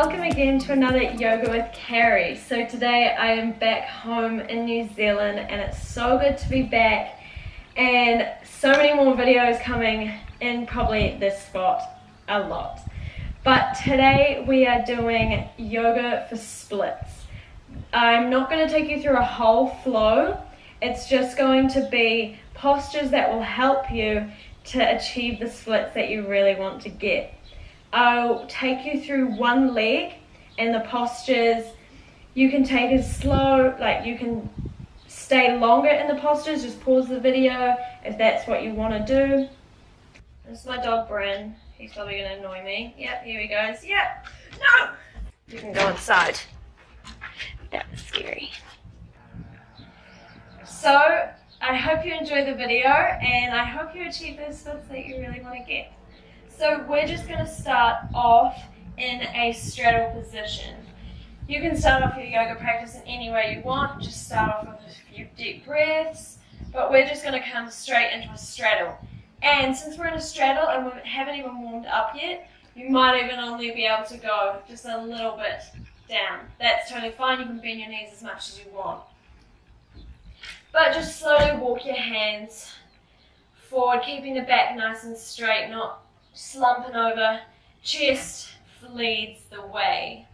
welcome again to another Yoga with Carrie. So today I am back home in New Zealand and it's so good to be back and so many more videos coming in probably this spot a lot. But today we are doing yoga for splits. I'm not going to take you through a whole flow. It's just going to be postures that will help you to achieve the splits that you really want to get. I'll take you through one leg and the postures. You can take it slow, like you can stay longer in the postures, just pause the video if that's what you want to do. This is my dog Bryn. He's probably going to annoy me. Yep, here he goes. Yep. No! You can go inside. That was scary. So, I hope you enjoy the video and I hope you achieve those splits that you really want to get. So we're just going to start off in a straddle position. You can start off your yoga practice in any way you want. Just start off with a few deep breaths, but we're just going to come straight into a straddle. And since we're in a straddle and we haven't even warmed up yet, you might even only be able to go just a little bit down. That's totally fine. You can bend your knees as much as you want. But just slowly walk your hands forward, keeping the back nice and straight, not slumping over. Chest leads the way.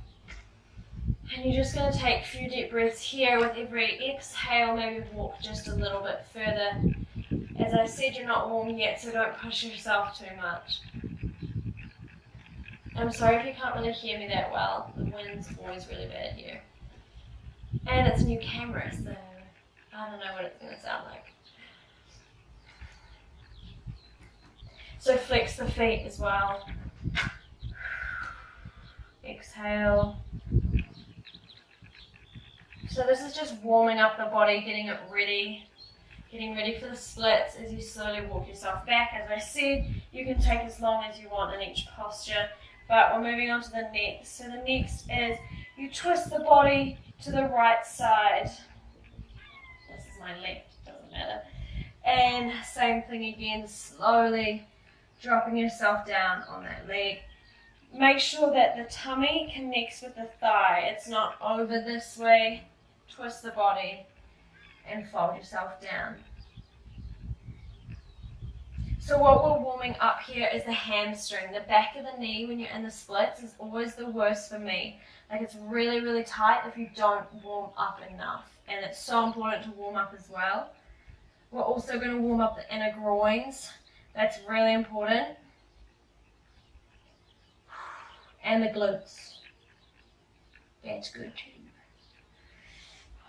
And you're just going to take a few deep breaths here. With every exhale, maybe walk just a little bit further. As I said, you're not warm yet, so don't push yourself too much. I'm sorry if you can't really hear me that well. The wind's always really bad here. And it's a new camera, so I don't know what it's going to sound like. So flex the feet as well. Exhale. So this is just warming up the body, getting it ready. Getting ready for the splits as you slowly walk yourself back. As I said, you can take as long as you want in each posture, but we're moving on to the next. So the next is you twist the body to the right side. This is my left, doesn't matter. And same thing again, slowly dropping yourself down on that leg. Make sure that the tummy connects with the thigh. It's not over this way. Twist the body and fold yourself down. So what we're warming up here is the hamstring. The back of the knee when you're in the splits is always the worst for me. Like it's really, really tight if you don't warm up enough. And it's so important to warm up as well. We're also going to warm up the inner groins. That's really important. And the glutes. That's good too.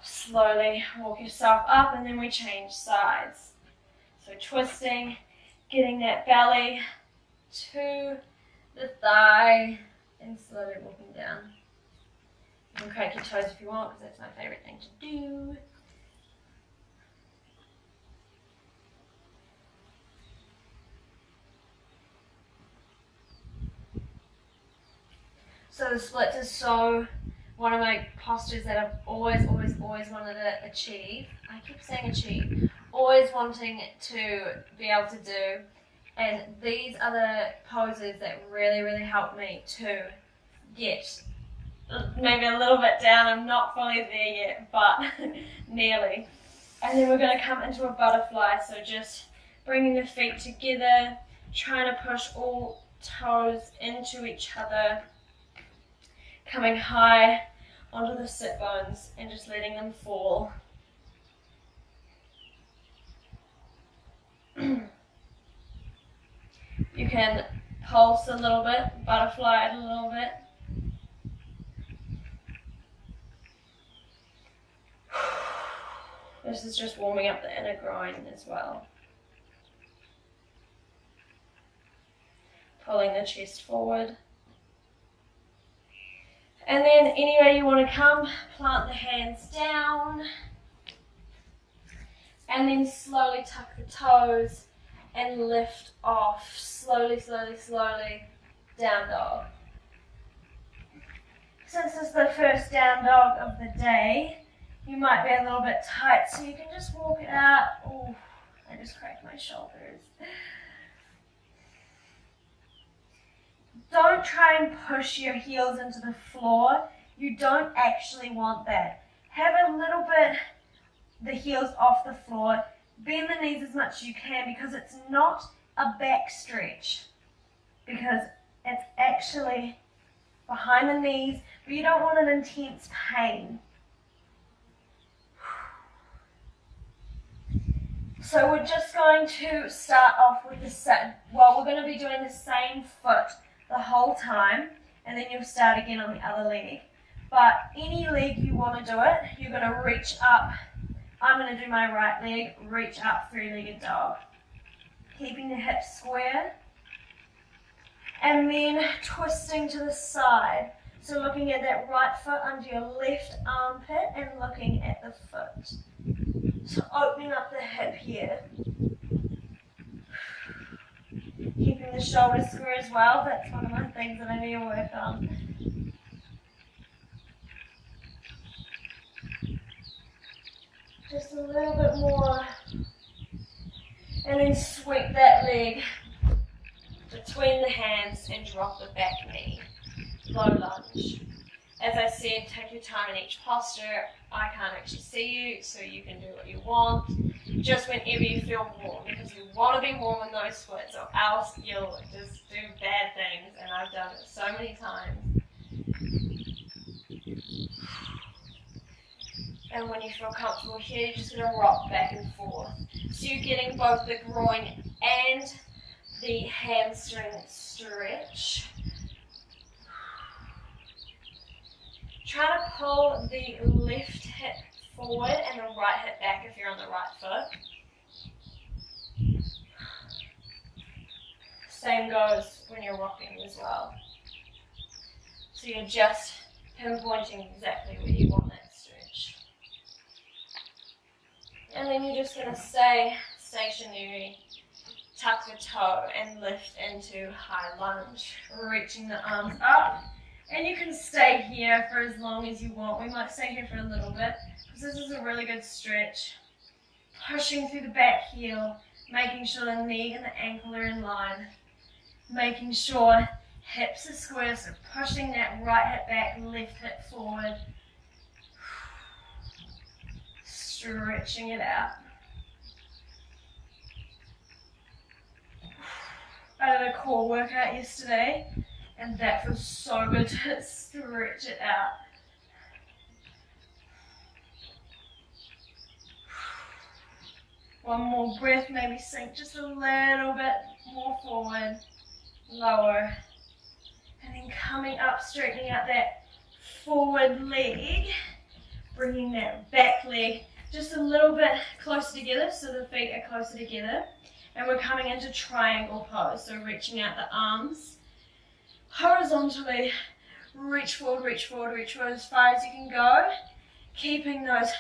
Slowly walk yourself up and then we change sides. So twisting, getting that belly to the thigh and slowly walking down. You can crack your toes if you want because that's my favorite thing to do. So the splits is so one of my postures that I've always wanted to achieve. I keep saying achieve. Always wanting to be able to do. And these are the poses that really, really help me to get maybe a little bit down. I'm not fully there yet, but nearly. And then we're going to come into a butterfly. So just bringing the feet together, trying to push all toes into each other. Coming high onto the sit bones and just letting them fall. You can pulse a little bit, butterfly it a little bit. This is just warming up the inner groin as well. Pulling the chest forward. And then anywhere you want to come, plant the hands down. And then slowly tuck the toes and lift off. Slowly, slowly, slowly. Down dog. Since this is the first down dog of the day, you might be a little bit tight, so you can just walk it out. Oh, I just cracked my shoulders. Don't try and push your heels into the floor. You don't actually want that. Have a little bit the heels off the floor. Bend the knees as much as you can because it's not a back stretch. Because it's actually behind the knees, but you don't want an intense pain. So we're just going to start off with the same, well, we're going to be doing the same foot the whole time, and then you'll start again on the other leg. But any leg you want to do it, you're going to reach up. I'm going to do my right leg, reach up, three-legged dog. Keeping the hips square. And then twisting to the side. So looking at that right foot under your left armpit and looking at the foot. So opening up the hip here. Keeping the shoulders square as well. That's one of my things that I need to work on. Just a little bit more. And then sweep that leg between the hands and drop the back knee. Low lunge. As I said, take your time in each posture. I can't actually see you, so you can do what you want. Just whenever you feel warm, because you want to be warm in those splits, or else you'll just do bad things, and I've done it so many times. And when you feel comfortable here, you're just going to rock back and forth. So you're getting both the groin and the hamstring stretch. Try to pull the left hip forward and the right hip back if you're on the right foot. Same goes when you're rocking as well. So you're just pinpointing exactly where you want that stretch. And then you're just going to stay stationary, tuck the toe and lift into high lunge, reaching the arms up. And you can stay here for as long as you want. We might stay here for a little bit because this is a really good stretch. Pushing through the back heel, making sure the knee and the ankle are in line. Making sure hips are square, so pushing that right hip back, left hip forward. Stretching it out. I did a core workout yesterday. And that feels so good to stretch it out. One more breath, maybe sink just a little bit more forward, lower. And then coming up, straightening out that forward leg, bringing that back leg just a little bit closer together so the feet are closer together. And we're coming into triangle pose, so reaching out the arms. Horizontally, reach forward, reach forward, reach forward as far as you can go. Keeping those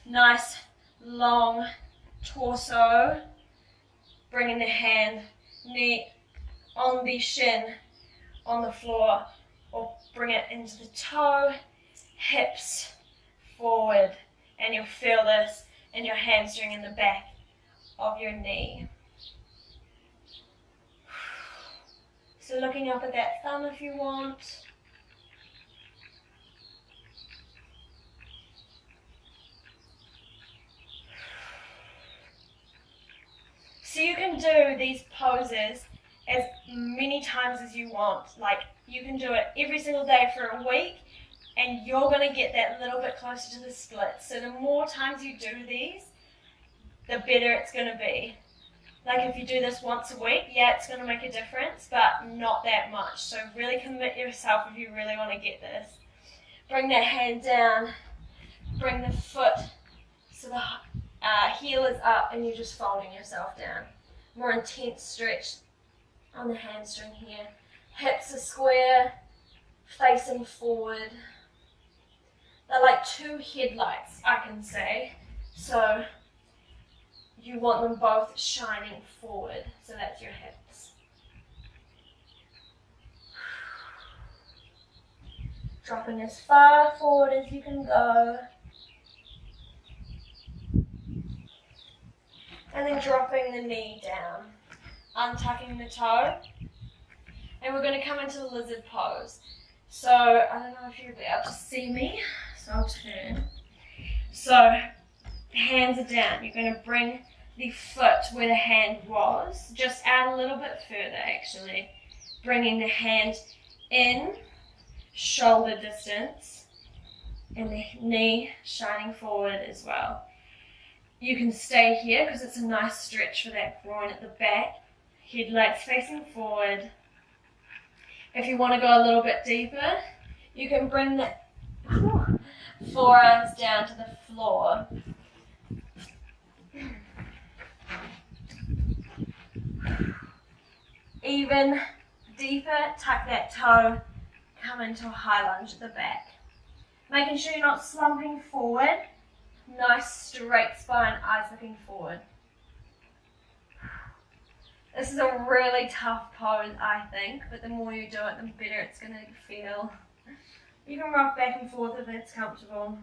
nice, long torso. Bringing the hand, knee on the shin, on the floor. Or bring it into the toe, hips forward. And you'll feel this in your hamstring in the back of your knee. So looking up at that thumb if you want. So you can do these poses as many times as you want. Like you can do it every single day for a week and you're going to get that little bit closer to the split. So the more times you do these, the better it's going to be. Like if you do this once a week, yeah, it's going to make a difference, but not that much. So really commit yourself if you really want to get this. Bring that hand down, bring the foot so the heel is up and you're just folding yourself down. More intense stretch on the hamstring here. Hips are square, facing forward. They're like two headlights, I can say. So you want them both shining forward, so that's your hips. Dropping as far forward as you can go. And then dropping the knee down. Untucking the toe. and we're going to come into the lizard pose. So I don't know if you'll be able to see me, so I'll turn. So hands are down. You're going to bring the foot where the hand was, just out a little bit further actually. Bringing the hand in, shoulder distance, and the knee shining forward as well. You can stay here because it's a nice stretch for that groin at the back. Head legs facing forward. If you want to go a little bit deeper, you can bring the forearms down to the floor. Even deeper, tuck that toe, come into a high lunge at the back. Making sure you're not slumping forward. Nice straight spine, eyes looking forward. This is a really tough pose, I think, but the more you do it, the better it's going to feel. You can rock back and forth if it's comfortable.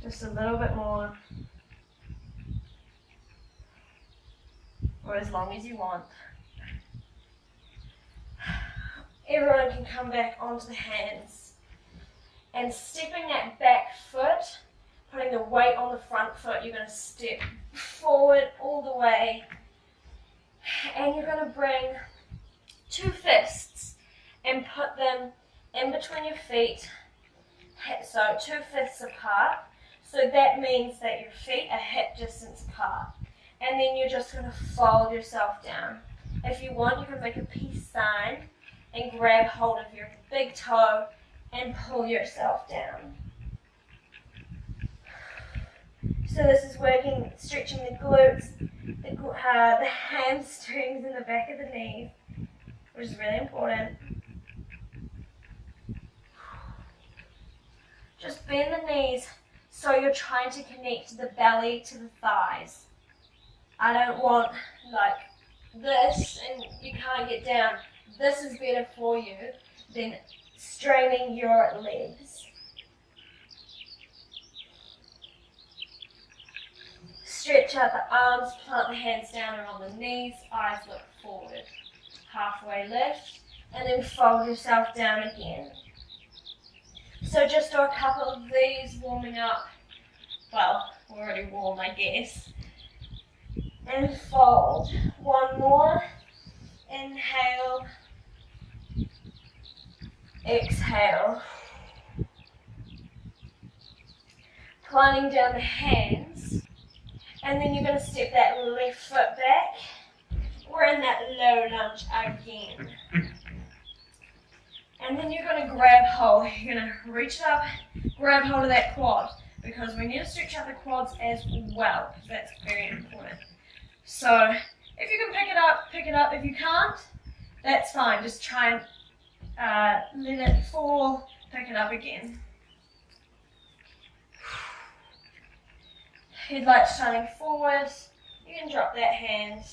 Just a little bit more. Or as long as you want. Everyone can come back onto the hands. And stepping that back foot, putting the weight on the front foot, you're going to step forward all the way. And you're going to bring two fists and put them in between your feet. So 2 fists apart. So that means that your feet are hip distance apart. And then you're just going to fold yourself down. If you want, you can make a peace sign and grab hold of your big toe and pull yourself down. So this is working, stretching the glutes, the hamstrings in the back of the knees, which is really important. Just bend the knees so you're trying to connect the belly to the thighs. I don't want like this and you can't get down. This is better for you than straining your legs. Stretch out the arms, plant the hands down and on the knees, eyes look forward. Halfway lift, and then fold yourself down again. So just do a couple of these warming up. Well, we're already warm, I guess. And fold. One more. Inhale. Exhale. Planting down the hands. And then you're going to step that left foot back. We're in that low lunge again. And then you're going to grab hold. You're going to reach up, grab hold of that quad. Because we need to stretch out the quads as well. Because that's very important. So, if you can pick it up, pick it up. If you can't, that's fine. Just try and let it fall, pick it up again. Headlights shining forward. You can drop that hand.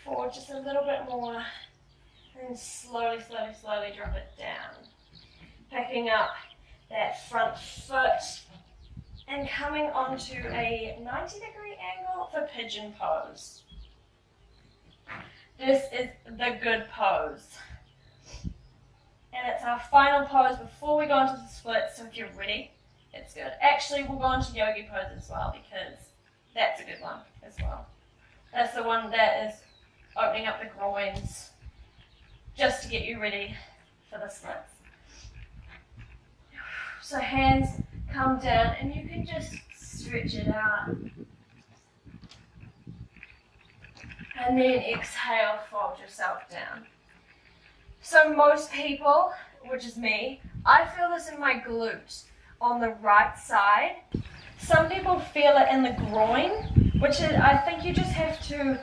Forward just a little bit more. And slowly, slowly, slowly drop it down. Picking up that front foot and coming onto a 90-degree angle for pigeon pose. This is the good pose. And it's our final pose before we go into the splits, so if you're ready, it's good. Actually, we'll go into yogi pose as well because that's a good one as well. That's the one that is opening up the groins just to get you ready for the splits. So hands come down and you can just stretch it out. And then exhale, fold yourself down. So most people, which is me, I feel this in my glutes on the right side. Some people feel it in the groin, which is, I think you just have to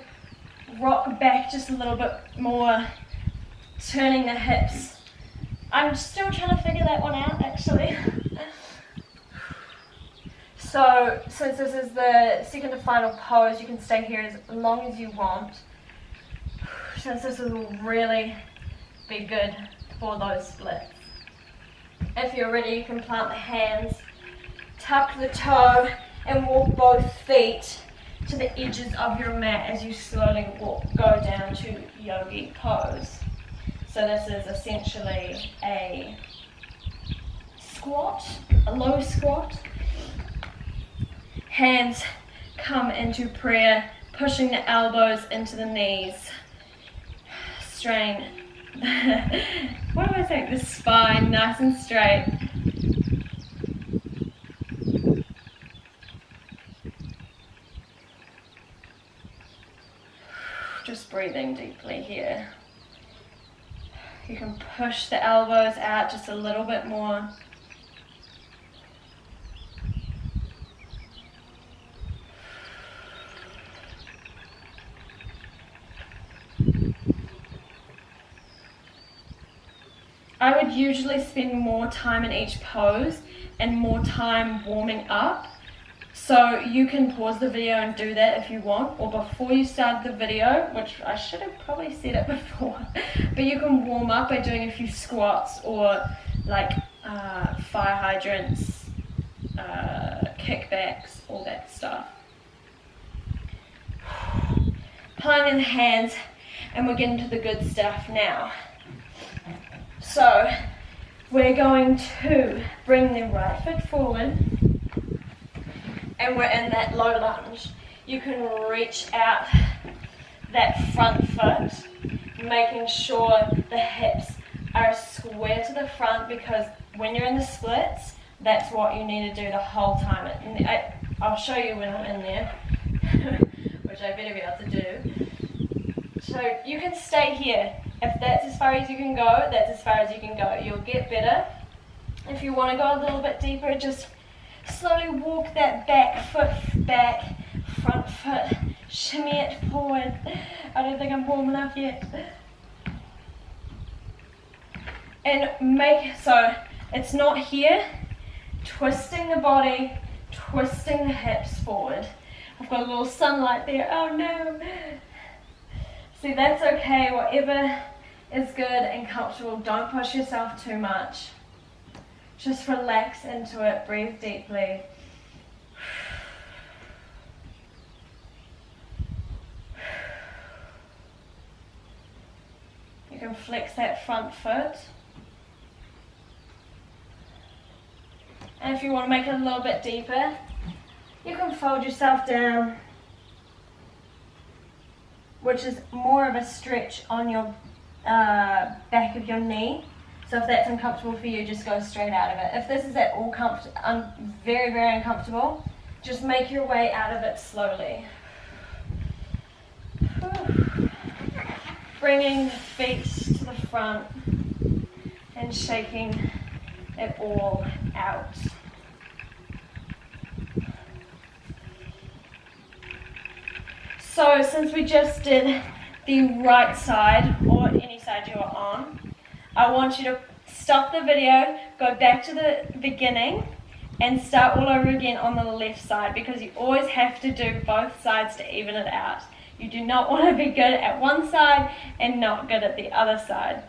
rock back just a little bit more, turning the hips. I'm still trying to figure that one out actually. So since this is the second and final pose, you can stay here as long as you want, since this will really be good for those splits. If you're ready, you can plant the hands, tuck the toe, and walk both feet to the edges of your mat as you slowly go down to yogi pose. So this is essentially a squat, a low squat. Hands come into prayer, pushing the elbows into the knees. Strain, what do I think? The spine nice and straight. Just breathing deeply here. You can push the elbows out just a little bit more. I would usually spend more time in each pose and more time warming up. So you can pause the video and do that if you want, or before you start the video, which I should have probably said it before, but you can warm up by doing a few squats or like fire hydrants, kickbacks, all that stuff. Planting the hands, and we're getting to the good stuff now. So we're going to bring the right foot forward, and we're in that low lunge. You can reach out that front foot, making sure the hips are square to the front, because when you're in the splits, that's what you need to do the whole time. And I'll show you when I'm in there, which I better be able to do. So you can stay here. If that's as far as you can go, that's as far as you can go. You'll get better. If you want to go a little bit deeper, just slowly walk that back foot back, front foot, shimmy it forward. I don't think I'm warm enough yet. And so it's not here, twisting the body, twisting the hips forward. I've got a little sunlight there, oh no. See, that's okay, whatever is good and comfortable. Don't push yourself too much. Just relax into it, breathe deeply. You can flex that front foot. And if you want to make it a little bit deeper, you can fold yourself down, which is more of a stretch on your back of your knee. So if that's uncomfortable for you, just go straight out of it. If this is at all very, very uncomfortable, just make your way out of it slowly. Bringing the feet to the front and shaking it all out. So since we just did the right side, or any side you are on, I want you to stop the video, go back to the beginning, and start all over again on the left side, because you always have to do both sides to even it out. You do not want to be good at one side and not good at the other side.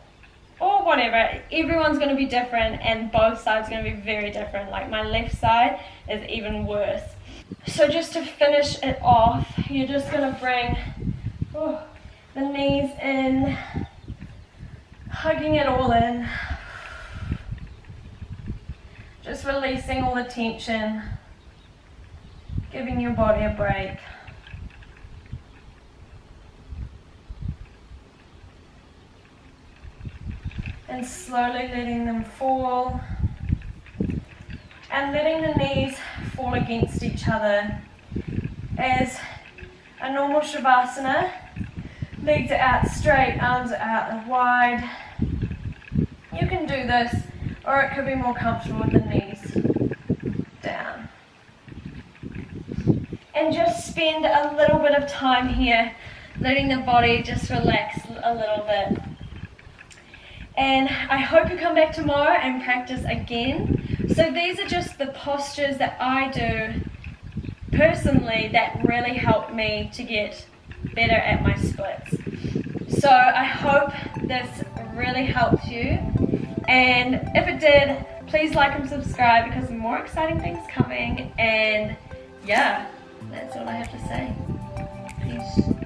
Or whatever, everyone's going to be different, and both sides are going to be very different. Like my left side is even worse. So just to finish it off, you're just going to bring the knees in, hugging it all in, just releasing all the tension, giving your body a break. And slowly letting them fall, and letting the knees fall against each other as a normal Shavasana. Legs are out straight, arms are out and wide. You can do this, or it could be more comfortable with the knees down. And just spend a little bit of time here, letting the body just relax a little bit. And I hope you come back tomorrow and practice again. So these are just the postures that I do personally, that really helped me to get better at my splits. So I hope this really helped you, and if it did, please like and subscribe because more exciting things coming. And yeah, that's all I have to say. Peace.